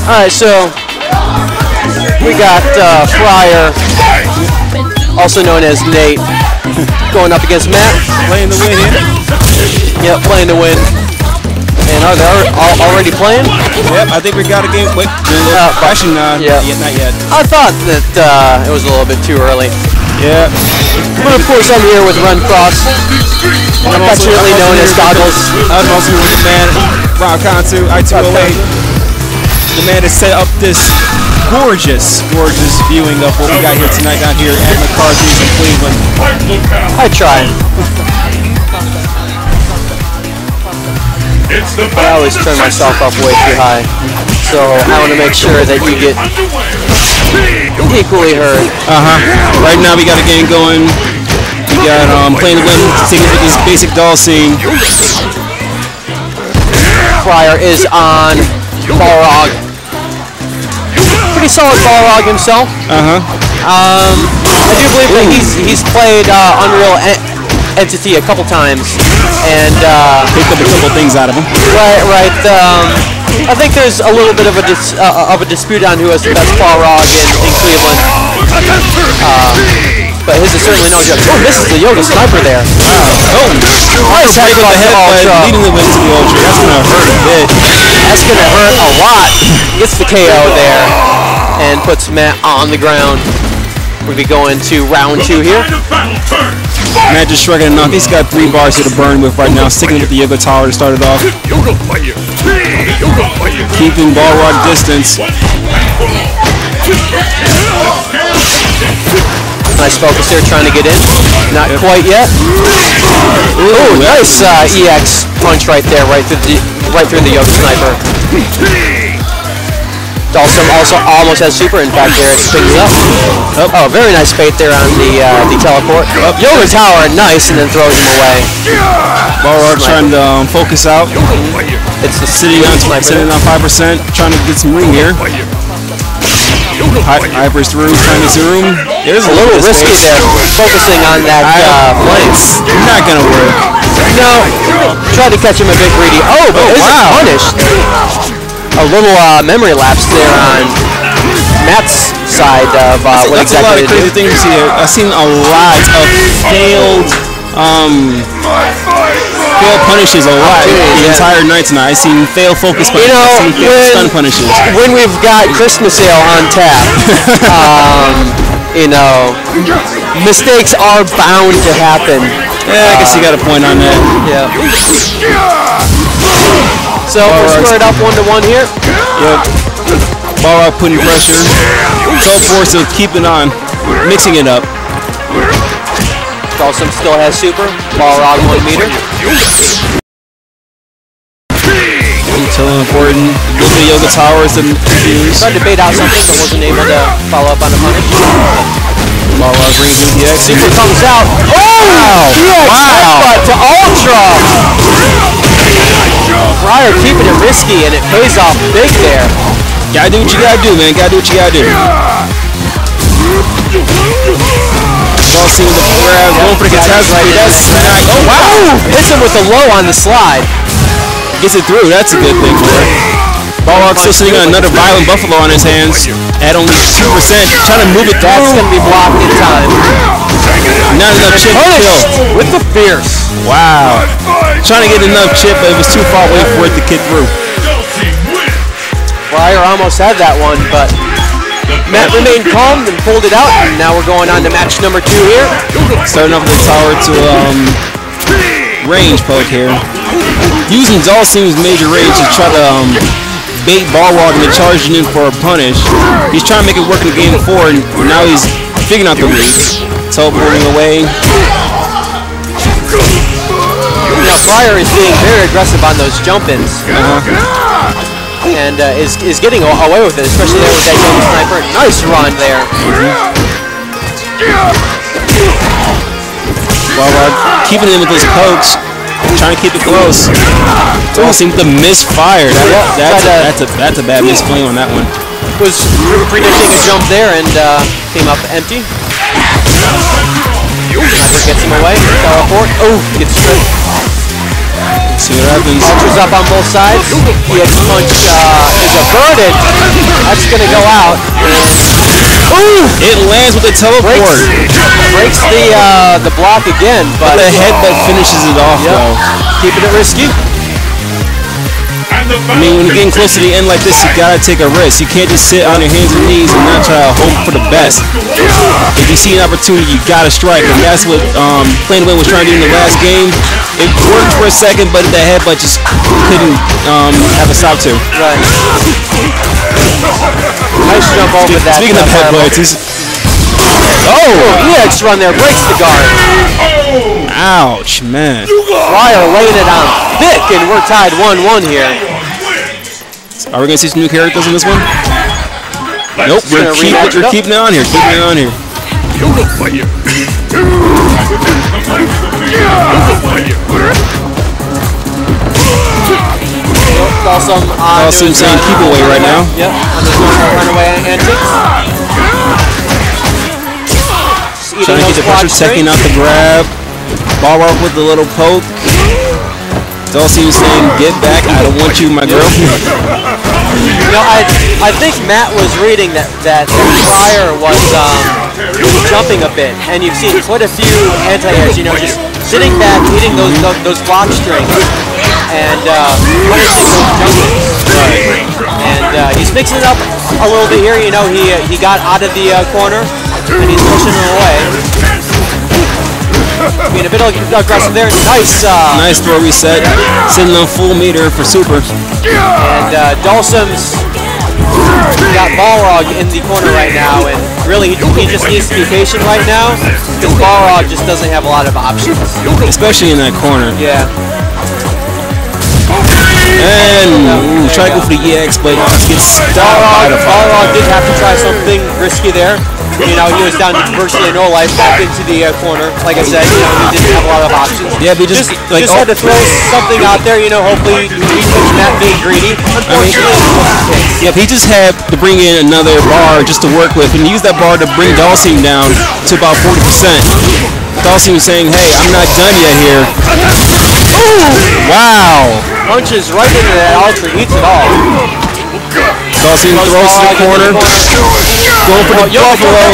Alright, so we got Fryer, also known as Nate, going up against Matt. Playing the win here. Yep, playing to win. And are they already playing? Yep, I think we got a game. Wait, actually, not yet. I thought that it was a little bit too early. Yeah. But of course, I'm here with Run Cross, affectionately known as Goggles. I'm also here with the man, Ron Kantu, I208. The man has set up this gorgeous viewing of what we got here tonight down here at McCarthy's in Cleveland. I try. I always turn myself up way too high, so I want to make sure that you get equally heard. Right now we got a game going. We got playing to win, taking with this basic Dhalsim. Fryer is on Balrog. Pretty solid Balrog himself. I do believe that he's played Unreal Entity a couple times and picked up a couple things out of him. Right. I think there's a little bit of a dispute on who has the best Balrog in Cleveland. But his is certainly no joke. Oh, misses the Yoga Sniper there. Wow. Nice head with the head leading the win to the Ultra. That's gonna hurt a bit. That's gonna hurt a lot. Gets the KO there and puts Matt on the ground. We'll be going to round 2 here. Matt just shrugging enough. He's got 3 bars here to burn with right now, sticking with the Yoga Tower to start it off. Keeping Balrog distance. Nice focus there, trying to get in. Not quite yet. Ooh, nice EX punch right there, right through the Yoga Sniper. Dhalsim also almost has super. In fact, there it picks up. Oh, very nice bait there on the teleport. Yoga Tower, nice, and then throws him away. Balrog trying to focus out. It's the sitting on 5%, trying to get some room here. Hyper's through, trying to zoom. There's a little risky there, focusing on that flame. Not gonna work. No, tried to catch him a bit greedy. Oh, but wow. Punished. A little memory lapse there on Matt's side of what exactly a lot of crazy things here. I've seen a lot of failed punishes a lot the entire night tonight. I've seen failed focus punishes. I've seen failed stun punishes. When we've got Christmas Ale on tap, mistakes are bound to happen. Yeah, I guess you got a point on that. Yeah. So we're squared up 1-1 here. Yep. Balrog putting pressure. Teleport to keep it on, mixing it up. Dhalsim still has super. Balrog 1 meter. So important. Look at Yoga Towers and use. Tried to bait out something, but wasn't able to follow up on the punish. Balrog brings in the X. Super comes out. Oh! Wow! To Ultra! Fryer keeping it risky, and it pays off big there. Gotta do what you gotta do, man. Gotta do what you gotta do. Dhalsim with the grab, going for the catastrophe. That's not. Oh, wow! Hits him with the low on the slide. Gets it through. That's a good thing for him. Balrog still sitting on another violent buffalo on his hands at only 2%. Trying to move it. That's going to be blocked in time. Not enough chip to kill. With the fierce. Wow. Trying to get enough chip, but it was too far away for it to get through. Fryer almost had that one, but Matt remained calm and pulled it out. And now we're going on to match number 2 here. Starting off with the tower to range poke here. Using Dhalsim's major rage to try to bait Balrog into charging in for a punish. He's trying to make it work in game 4, and now he's figuring out the reads. Teleporting away. Now Fryer is being very aggressive on those jump-ins. And is getting away with it, especially there with that Yoga Sniper. Nice run there. Balrog keeping in with those pokes. Trying to keep it close. Dhalsim the misfire. That's a bad misplay on that one. Was predicting a jump there and came up empty. Sniper gets him away. Teleport. Oh, gets straight. See what happens. Ultra's up on both sides. EX punch is a inverted. That's going to go out. Ooh! It lands with a teleport. Breaks the block again, but the headbutt finishes it off, though. Keeping it risky. I mean, when you're getting close to the end like this, you gotta take a risk. You can't just sit on your hands and knees and not try to hope for the best. If you see an opportunity, you gotta strike, and that's what Plain Win was trying to do in the last game. It worked for a second, but the headbutt just couldn't have a stop to. Right. Nice jump over that. Speaking of headbutts, he's... EX run there, breaks the guard. Ouch, man. Fryer laying it on thick, and we're tied 1-1 here. Are we going to see some new characters in this one? Nope, we're keeping it on here. Keeping it on here. Dhalsim saying keep away right now. Yep, on his normal runaway antics. Trying to get the pressure, checking out the grab. Balrog with the little poke. Dhalsim saying, get back, I don't want you, my girl. You know, I think Matt was reading that Fryer was jumping a bit, and you've seen quite a few anti-airs, you know, just sitting back, hitting those block strings, and punishing those jumpings. Right. And he's mixing it up a little bit here, you know, he got out of the corner, and he's pushing it away. Being a bit aggressive there. Nice throw reset. Sitting on full meter for super. And Dhalsim's got Balrog in the corner right now, and really he just needs to be patient right now because Balrog just doesn't have a lot of options. Especially in that corner. Yeah. And try to go for the EX, but gets stopped. Balrog did have to try something risky there. You know, he was down to virtually no life back into the corner. Like I said, you know, he didn't have a lot of options. Yeah, but just had to throw something out there, you know, hopefully he was not being greedy. Unfortunately, yep, he just had to bring in another bar just to work with, and use that bar to bring Dhalsim down to about 40%. Dhalsim was saying, hey, I'm not done yet here. Ooh! Wow! Punches right into that ultra, eats it all. Dhalsim throws to the corner. Going for the buffalo.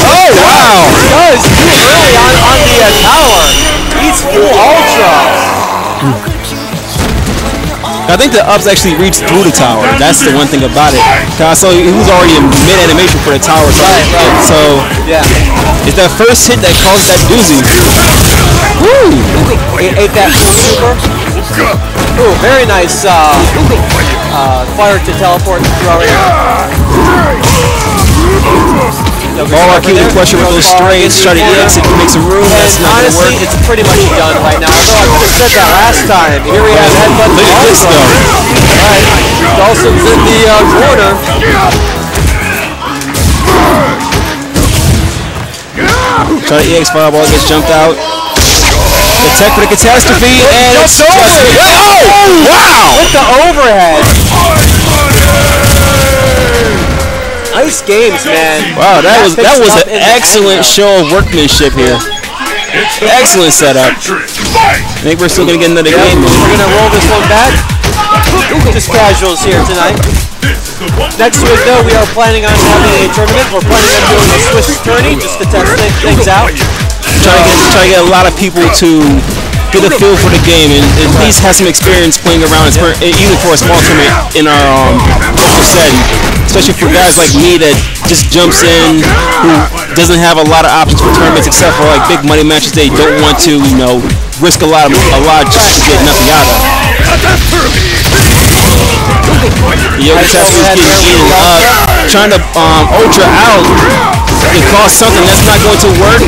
Oh, wow! He does. He's really on the tower. Eats full ultra. I think the ups actually reached through the tower. That's the one thing about it. So he was already in mid-animation for the tower. Right. So yeah, it's that first hit that caused that doozy. Woo! Ate that full super. Ooh, very nice fire to teleport throw right. Balrog keeping the pressure with those straights, try to exit to make some room. That's not going to work. Honestly, it's pretty much done right now. Although I could have said that last time. Here we have headbutt. Look at this though. Alright, Dhalsim's in the corner. Try to EX fireball, gets jumped out. The tech for the catastrophe, and it's just... Oh! Wow! With the overhead. Nice games, man. Wow, that was an excellent show of workmanship here. Excellent setup. I think we're still gonna get another game. We're gonna roll this one back. Just casuals here tonight. Next week, though, we are planning on having a tournament. We're planning on doing a Swiss tourney just to test things out. Try to get a lot of people to get a feel for the game and at least have some experience playing around, even for a small tournament in our local setting. Especially for guys like me that just jumps in, who doesn't have a lot of options for tournaments except for like big money matches they don't want to, you know, risk a lot just to get nothing out of. Yoga Test was getting eaten up, trying to ultra out. It caused something that's not going to work.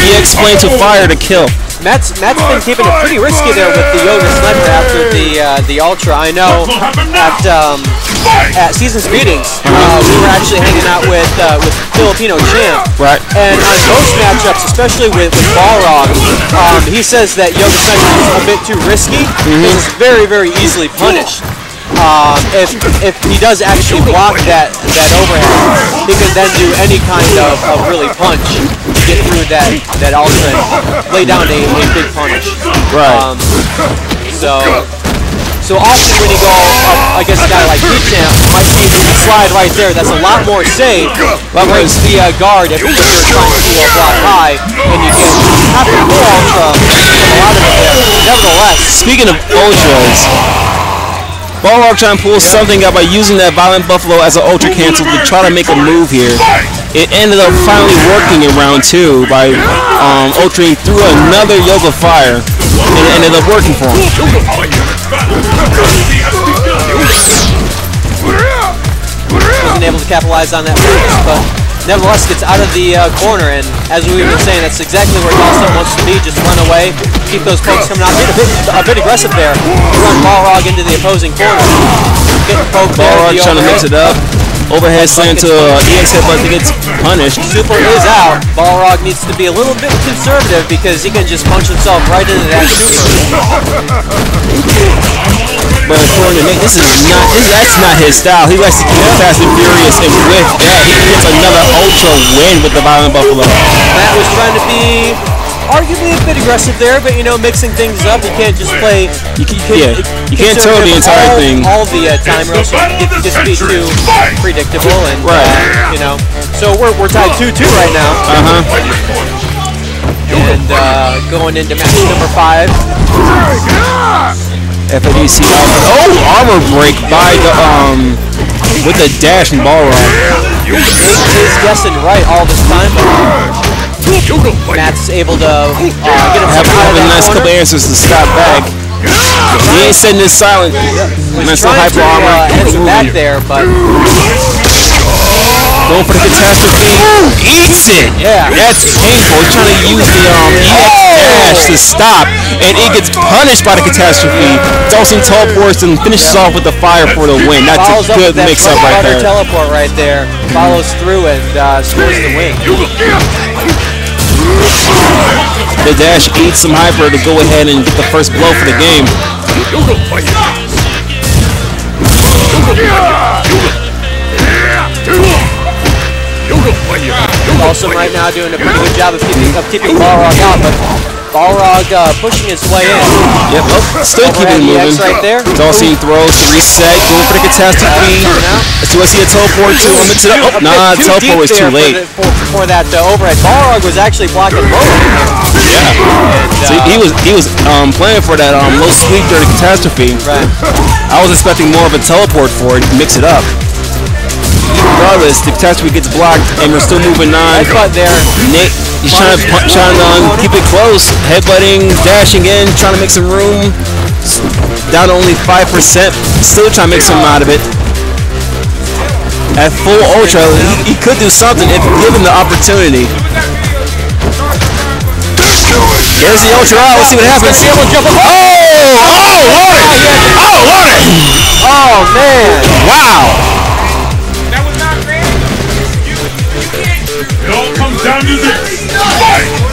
He explained to fire to kill. Matt's been keeping it pretty risky there with the Yoga Sniper after the ultra. I know at Seasons Meetings we were actually hanging out with Filipino Champ. Right. And on most matchups, especially with Balrog, he says that Yoga Sniper is a bit too risky. It's very, very easily punished. If he does actually block that overhead, he can then do any kind of really punch to get through that ultra and lay down a big punish. Right. So often when you go up against a guy like P-Champ, slide right there. That's a lot more safe. Breaks the guard if you're trying to block high, and you can have to pull off a lot of it there. Nevertheless, speaking of ultras, Balrog trying to pull something out by using that Violent Buffalo as an ultra cancel to try to make a move here. It ended up finally working in round 2 by ultraing through another Yoga Fire, and it ended up working for him. Wasn't able to capitalize on that first, but nevertheless gets out of the corner, and as we've been saying, that's exactly where Dhalsim wants to be. Just run away, keep those pokes coming out. A bit aggressive there. Run Balrog into the opposing corner. Getting poked there. Balrog trying to mix it up. Overhead slam to EX headbutt to get punished. Super is out. Balrog needs to be a little bit conservative because he can just punch himself right into that super. But according to Nick, that's not his style. He likes to keep it fast and furious, and with that, he gets another ultra win with the Violent Buffalo. Matt was trying to be arguably a bit aggressive there, but you know, mixing things up. You can't just play. You can't throw the entire thing. All the time, or else you can just be too predictable, and you know. So we're tied 2-2 right now. And going into match number 5. FADC armor break by the with the dash from Balrog. He's guessing right all this time, but Matt's able to get himself out of a nice corner. couple answers to stop back. He ain't sitting in silent. He's trying to answer back there, but going for the catastrophe. Eats it! Yeah. That's painful. He's trying to use the EX dash to stop, and it gets punished by the catastrophe. Dhalsim teleports and finishes off with the fire for the win. That's a good mix-up right there. Teleport right there. Follows through and scores the win. The dash eats some hyper to go ahead and get the first blow for the game. Dhalsim right now doing a pretty good job of keeping Balrog out, but Balrog pushing his way in. Yep, still keeping moving. Right there. Dhalsim throws to reset, going for the catastrophe. As soon as he a teleport to him, mix it up. Nah, teleport was too late. For that overhead. Balrog was actually blocking low. Yeah. So he was playing for that low sweep during the catastrophe. Right. I was expecting more of a teleport for it, mix it up. Regardless, the catastrophe gets blocked, and we're still moving on. Headbutt there. Nick, he's trying to keep it close, headbutting, dashing in, trying to make some room. Down to only 5%, still trying to make something out of it. At full ultra, he could do something if given the opportunity. There's the ultra out. Let's see what happens. Oh man! Wow!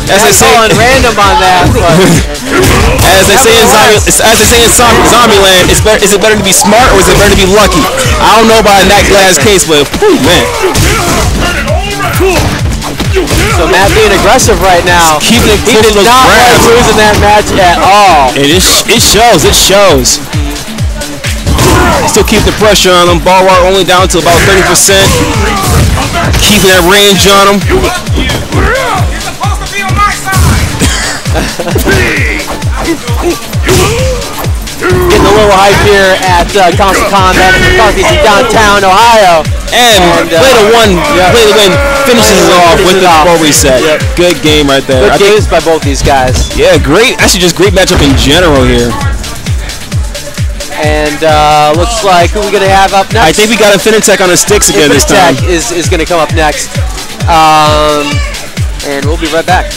As they say on random on that, but as they say in Zombieland, is it better to be smart or is it better to be lucky? I don't know about in that glass case, but whew, man. So Matt being aggressive right now. Keeping it close to those grabs. He did not like losing that match at all. It shows. It shows. Still keep the pressure on him. Balrog only down to about 30%. Keeping that range on him. Getting a little hype here at ConsoleCombat at McCarthy's in downtown Ohio. And play the win, finishes it off with the full reset. Yep. Good game right there. Good games by both these guys. Yeah, great. Actually, just great matchup in general here. And looks like who we're going to have up next. I think we got Infinitech on the sticks again this time. Infinitech is going to come up next. And we'll be right back.